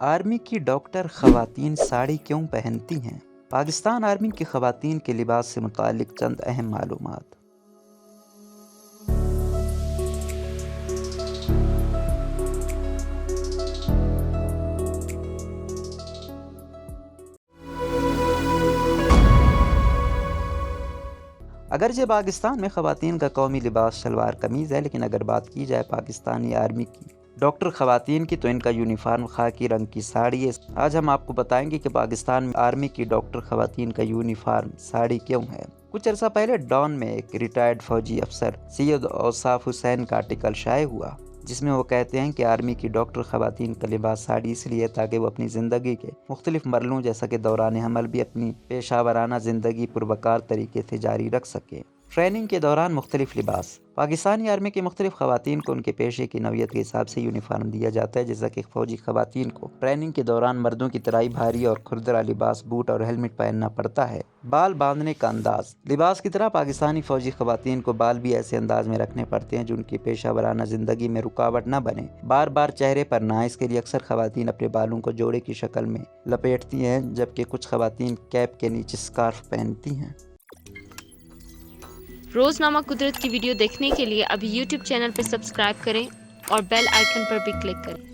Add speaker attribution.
Speaker 1: Army کی doctor خواتین ساڑی کیوں پہنتی ہیں؟ پاکستان آرمی کی خواتین کے لباس سے متعلق چند اہم معلومات۔ اگرچہ پاکستان میں خواتین کا قومی لباس شلوار قمیض ہے، لیکن اگر بات کی جائے پاکستانی آرمی کی ڈاکٹر خواتین کی تو ان کا یونیفارم خاکی رنگ کی ساڑی ہے۔ آج ہم آپ کو بتائیں گے کہ پاکستان میں آرمی کی ڈاکٹر خواتین کا یونیفارم ساڑی کیوں ہے۔ کچھ عرصہ پہلے ڈان میں ایک ریٹائرڈ فوجی افسر سید اوصاف حسین کا آرٹیکل شائع ہوا، جس میں وہ کہتے ہیں کہ آرمی کی ڈاکٹر خواتین کا لباس ساڑی اس لیے تاکہ وہ اپنی زندگی کے مختلف مرحلوں جیسا کہ دوران حمل بھی اپنی پیشہ ورانہ زندگی پروقار طریقے سے جاری رکھ سکیں۔ ٹریننگ کے دوران مختلف لباس۔ پاکستانی آرمی کی مختلف خواتین کو ان کے پیشے کی نوعیت کے حساب سے یونیفارم دیا جاتا ہے، جیسا کہ فوجی خواتین کو ٹریننگ کے دوران مردوں کی طرح بھاری اور کھردرا لباس، بوٹ اور ہیلمٹ پہننا پڑتا ہے۔ بال باندھنے کا انداز۔ لباس کی طرح پاکستانی فوجی خواتین کو بال بھی ایسے انداز میں رکھنے پڑتے ہیں جو ان کی پیشہ ورانہ زندگی میں رکاوٹ نہ بنے، بار بار چہرے پر نہ آئے۔ اس کے لیے اکثر خواتین اپنے بالوں کو جوڑے کی شکل میں لپیٹتی ہیں، جبکہ کچھ خواتین کیپ کے نیچے سکارف پہنتی ہیں۔
Speaker 2: روزنامہ قدرت کی ویڈیو دیکھنے کے لیے ابھی یوٹیوب چینل پر سبسکرائب کریں اور بیل آئیکن پر بھی کلک کریں۔